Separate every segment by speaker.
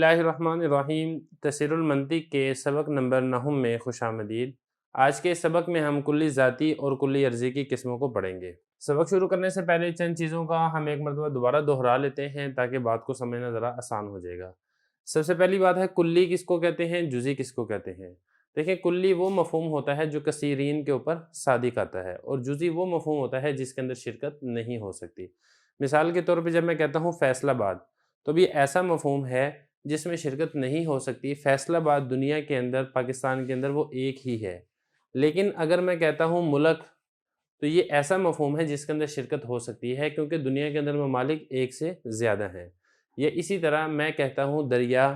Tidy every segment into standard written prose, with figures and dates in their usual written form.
Speaker 1: बिस्मिल्लाहिर्रहमानिर्रहीम तसीरुल मंतिक के सबक नंबर 9 में खुश आमदीद। आज के सबक में हम कुल्ली ज़ाती और कुल्ली अर्ज़ी की किस्मों को पढ़ेंगे। सबक शुरू करने से पहले चंद चीज़ों का हम एक मरतबा दोबारा दोहरा लेते हैं ताकि बात को समझना ज़रा आसान हो जाएगा। सबसे पहली बात है, कुल्ली किसको कहते हैं, जुज़ी किसको कहते हैं। देखिए, कुल्ली वो मफ़हूम होता है जो कसीरीन के ऊपर सादिक आता है, और जुज़ी वो मफ़हूम होता है जिसके अंदर शिरकत नहीं हो सकती। मिसाल के तौर पे जब मैं कहता हूँ फैसलाबाद, तो भी ऐसा मफ़हूम है जिसमें शिरकत नहीं हो सकती। फैसलाबाद दुनिया के अंदर, पाकिस्तान के अंदर वो एक ही है। लेकिन अगर मैं कहता हूँ मुल्क, तो ये ऐसा मफ़हूम है जिसके अंदर शिरकत हो सकती है, क्योंकि दुनिया के अंदर ममालिक एक से ज़्यादा हैं। या इसी तरह मैं कहता हूँ दरिया,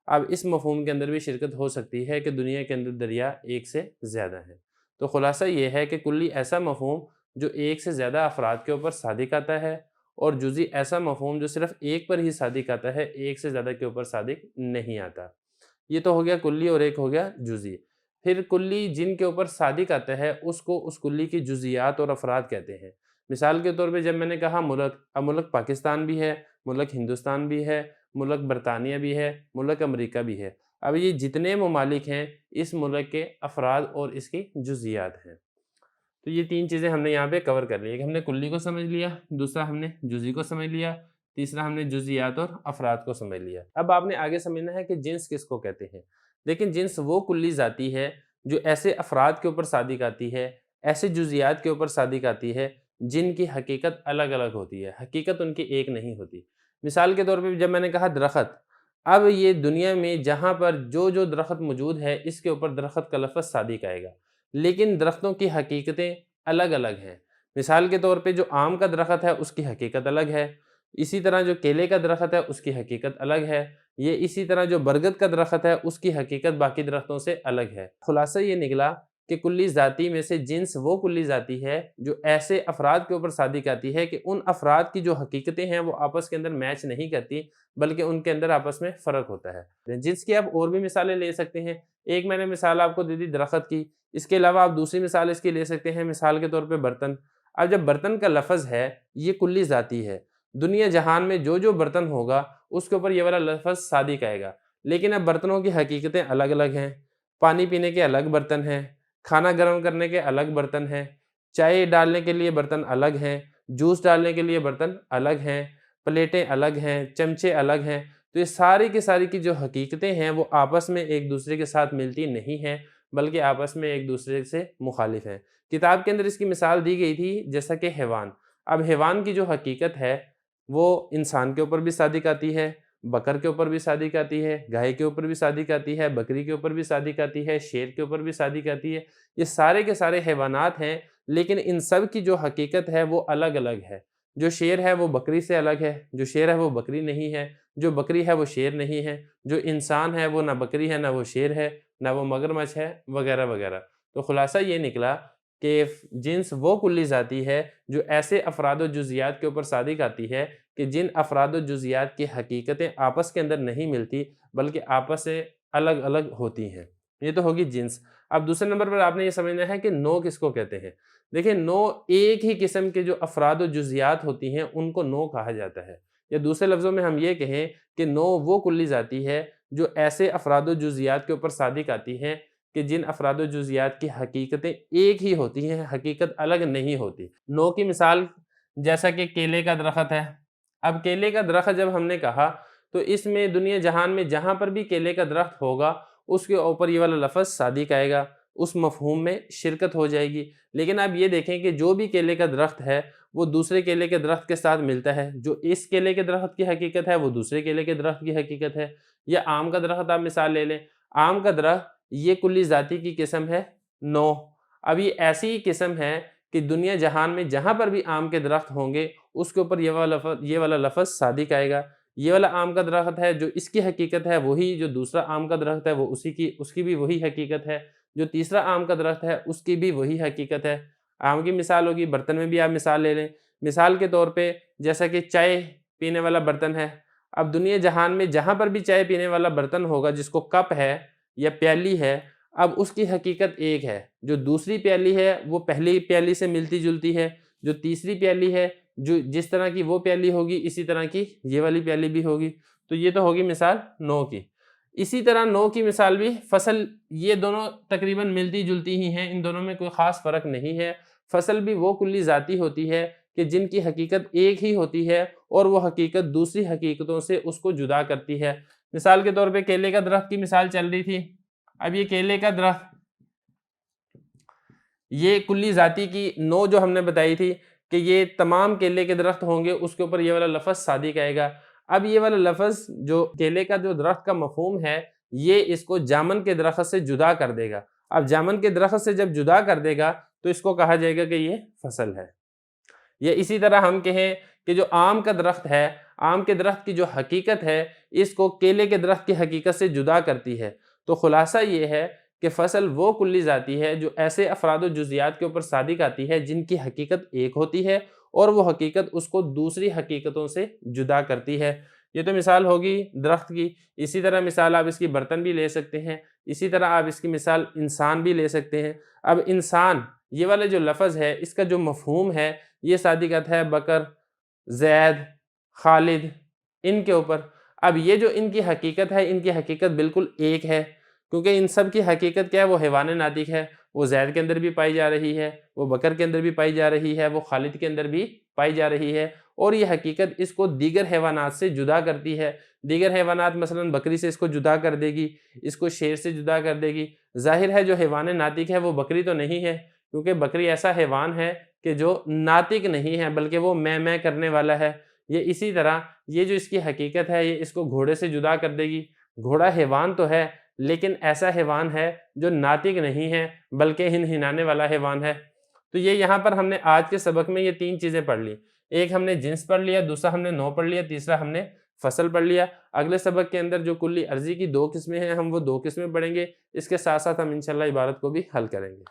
Speaker 1: अब इस मफ़हूम के अंदर भी शिरकत हो सकती है कि दुनिया के अंदर दरिया एक से ज़्यादा हैं। तो ख़ुलासा ये है कि कुल्ली ऐसा मफ़हूम जो एक से ज़्यादा अफ़राद के ऊपर सादिक आता है, और जुज़ी ऐसा मफ़हूम जो सिर्फ़ एक पर ही सादिक आता है, एक से ज़्यादा के ऊपर सादिक नहीं आता। ये तो हो गया कुल्ली और एक हो गया जुज़ी। फिर कुल्ली जिनके ऊपर सादिक आता है उसको उस कुल्ली की जुज़ियात और अफ़राद कहते हैं। मिसाल के तौर पे जब मैंने कहा मुल्क, अब मुल्क पाकिस्तान भी है, मुल्क हिंदुस्तान भी है, मुल्क बरतानिया भी है, मुल्क अमेरिका भी है। अब ये जितने ममालिक हैं, इस मुल्क के अफ़राद और इसकी जुज़ियात हैं। तो ये 3 चीज़ें हमने यहाँ पे कवर कर ली। एक हमने कुल्ली को समझ लिया, दूसरा हमने जुज़ी को समझ लिया, तीसरा हमने जुज़ियात और अफ़राद को समझ लिया। अब आपने आगे समझना है कि जिन्स किसको कहते हैं। लेकिन जिन्स वो कुल्ली ज़ाती है जो ऐसे अफ़राद के ऊपर सादिक आती है, ऐसे जुज़ियात के ऊपर सादिक आती है जिनकी हकीकत अलग-अलग होती है, हकीकत उनकी एक नहीं होती। मिसाल के तौर पे जब मैंने कहा दरख़्त, अब ये दुनिया में जहाँ पर जो दरख़्त मौजूद है, इसके ऊपर दरख़्त का लफ़्ज़ सादिक आएगा। लेकिन दरख्तों की हकीकतें अलग-अलग हैं। मिसाल के तौर पे जो आम का दरख़्त है उसकी हकीकत अलग है। इसी तरह जो केले का दरख़्त है उसकी हकीकत अलग है। ये इसी तरह जो बरगद का दरख़्त है उसकी हकीकत बाकी दरख्तों से अलग है। खुलासा ये निकला कि कुल्ली ज़ाती में से जिन्स वो कुल्ली ज़ाती है जो ऐसे अफ़राद के ऊपर सादिक आती है कि उन अफ़राद की जो हकीकतें हैं वो आपस के अंदर मैच नहीं करती, बल्कि उनके अंदर आपस में फ़र्क होता है। जिसकी आप और भी मिसालें ले सकते हैं। एक मैंने मिसाल आपको दे दी दरख़्त की, इसके अलावा आप दूसरी मिसाल इसकी ले सकते हैं, मिसाल के तौर पे बर्तन। अब जब बर्तन का लफ़्ज़ है, ये कुल्ली ज़ाती है। दुनिया जहान में जो बर्तन होगा उसके ऊपर ये वाला लफ़्ज़ सादिक आएगा। लेकिन अब बर्तनों की हकीकतें अलग-अलग हैं। पानी पीने के अलग बर्तन हैं, खाना गर्म करने के अलग बर्तन हैं, चाय डालने के लिए बर्तन अलग हैं, जूस डालने के लिए बर्तन अलग हैं, प्लेटें अलग हैं, चमचे अलग हैं। तो ये सारी की सारी की जो हकीकतें हैं वो आपस में एक दूसरे के साथ मिलती नहीं हैं, बल्कि आपस में एक दूसरे से मुखालिफ हैं। किताब के अंदर इसकी मिसाल दी गई थी जैसा कि हैवान। अब हैवान की जो हकीकत है वो इंसान के ऊपर भी सादिक आती है, बकर के ऊपर भी सादिक आती है, गाय के ऊपर भी सादिक आती है, बकरी के ऊपर भी सादिक आती है, शेर के ऊपर भी सादिक आती है। ये सारे के सारे हैवानात हैं, लेकिन इन सब की जो हकीकत है वो अलग-अलग है। जो शेर है वो बकरी से अलग है, जो शेर है वो बकरी नहीं है, जो बकरी है वो शेर नहीं है, जो इंसान है वो ना बकरी है, ना वो शेर है, ना वो मगरमच्छ है, वगैरह-वगैरह। तो खुलासा ये निकला कि जिन्स वो कुल्ली ज़ाती है जो ऐसे अफ़राद व जुज़ियात के ऊपर सादिक आती है कि जिन अफ़राद व जुज़ियात की हकीकतें आपस के अंदर नहीं मिलती, बल्कि आपस से अलग-अलग होती हैं। ये तो होगी जिन्स। अब दूसरे नंबर पर आपने ये समझना है कि नौ किसको कहते हैं। देखिए, नौ एक ही किस्म के जो अफ़राद व जुज़ियात होती हैं उनको नौ कहा जाता है। या दूसरे लफ्ज़ों में हम ये कहें कि नौ वो कुल्ली ज़ाती है जो ऐसे अफ़राद व जुज़ियात के ऊपर सादिक आती हैं कि जिन अफ़राद व जुज़ियात की हकीकतें एक ही होती हैं, हकीकत अलग नहीं होती। नौ की मिसाल जैसा कि केले का दरख़्त है। अब केले का दरख़्त जब हमने कहा, तो इसमें दुनिया जहान में जहाँ पर भी केले का दरख़्त होगा उसके ऊपर ये वाला लफ़्ज़ सादिक आएगा, उस मफ़हूम में शिरकत हो जाएगी। लेकिन आप ये देखें कि जो भी केले का दरख़्त है वो दूसरे केले के दरख़्त के साथ मिलता है। जो इस केले के दरख़्त की हकीकत है वो दूसरे केले के दरख़्त की हकीकत है। या आम का दरख़्त आप मिसाल ले लें। आम का दरख़्त ये कुल्ली ज़ाती की किस्म है 9। अब ये ऐसी ही किस्म है कि दुनिया जहान में जहाँ पर भी आम के दरख़्त होंगे उसके ऊपर ये वाला लफ़्ज़ सादिक आएगा। ये वाला आम का दरख़्त है, जो इसकी हकीकत है वही जो दूसरा आम का दरख़्त है वो उसकी भी वही हकीकत है। जो तीसरा आम का दरख़्त है उसकी भी वही हकीकत है। आम की मिसाल होगी, बर्तन में भी आप मिसाल ले लें। मिसाल के तौर पे जैसा कि चाय पीने वाला बर्तन है। अब दुनिया जहान में जहाँ पर भी चाय पीने वाला बर्तन होगा जिसको कप है या प्याली है, अब उसकी हकीकत एक है। जो दूसरी प्याली है वो पहली प्याली से मिलती-जुलती है। जो तीसरी प्याली है, जो जिस तरह की वो प्याली होगी इसी तरह की ये वाली प्याली भी होगी। تو یہ تو ہوگی مثال نو کی۔ اسی طرح نو کی مثال بھی فصل، یہ دونوں تقریباً ملتی جلتی ہی ہیں، ان دونوں میں کوئی خاص فرق نہیں ہے۔ فصل بھی وہ کلی ذاتی ہوتی ہے کہ جن کی حقیقت ایک ہی ہوتی ہے اور وہ حقیقت دوسری حقیقتوں سے اس کو جدا کرتی ہے۔ مثال کے طور پہ کیلے کا درخت کی مثال چل رہی تھی۔ اب یہ کیلے کا درخت، یہ کلی ذاتی کی نو جو ہم نے بتائی تھی کہ یہ تمام کیلے کے درخت ہوں گے، اس کے اوپر یہ والا لفظ صادق آئے گا۔ اب یہ والا لفظ جو کیلے کا جو درخت کا مفہوم ہے، یہ اس کو جامن کے درخت سے جدا کر دے گا۔ اب جامن کے درخت سے جب جدا کر دے گا تو اس کو کہا جائے گا کہ یہ فصل ہے۔ یا اسی طرح ہم کہیں کہ جو آم کا درخت ہے، آم کے درخت کی جو حقیقت ہے اس کو کیلے کے درخت کی حقیقت سے جدا کرتی ہے۔ تو خلاصہ یہ ہے کہ فصل وہ کلی ذاتی ہے جو ایسے افراد و جزیات کے اوپر صادق آتی ہے جن کی حقیقت ایک ہوتی ہے اور وہ حقیقت اس کو دوسری حقیقتوں سے جدا کرتی ہے۔ یہ تو مثال ہوگی درخت کی۔ اسی طرح مثال آپ اس کی برتن بھی لے سکتے ہیں، اسی طرح آپ اس کی مثال انسان بھی لے سکتے ہیں۔ اب انسان یہ والا جو لفظ ہے اس کا جو مفہوم ہے یہ صادقت ہے بکر، زید، خالد، ان کے اوپر۔ اب یہ جو ان کی حقیقت ہے، ان کی حقیقت بالکل ایک ہے، کیونکہ ان سب کی حقیقت کیا ہے؟ وہ حیوان ناطق ہے۔ وہ زید کے اندر بھی پائی جا رہی ہے، وہ بکر کے اندر بھی پائی جا رہی ہے، وہ خالد کے اندر بھی پائی جا رہی ہے، اور یہ حقیقت اس کو دیگر حیوانات سے جدا کرتی ہے۔ دیگر حیوانات مثلا بکری سے اس کو جدا کر دے گی، اس کو شیر سے جدا کر دے گی۔ ظاہر ہے جو حیوان ناطق ہے وہ بکری تو نہیں ہے، کیونکہ بکری ایسا حیوان ہے کہ جو ناطق نہیں ہے بلکہ وہ میں کرنے والا ہے۔ یہ اسی طرح یہ جو اس کی حقیقت ہے یہ اس کو گھوڑے سے جدا کر دے گی۔ گھوڑا حیوان تو ہے لیکن ایسا حیوان ہے جو ناطق نہیں ہے بلکہ ہنہنانے والا حیوان ہے۔ تو یہ یہاں پر ہم نے آج کے سبق میں یہ تین چیزیں پڑھ لی۔ ایک ہم نے جنس پڑھ لیا، دوسرا ہم نے نوع پڑھ لیا، تیسرا ہم نے فصل پڑھ لیا۔ اگلے سبق کے اندر جو کلی عرضی کی دو قسمیں ہیں ہم وہ دو قسمیں پڑھیں گے۔ اس کے ساتھ ساتھ ہم انشاءاللہ عبارت کو بھی حل کریں گے۔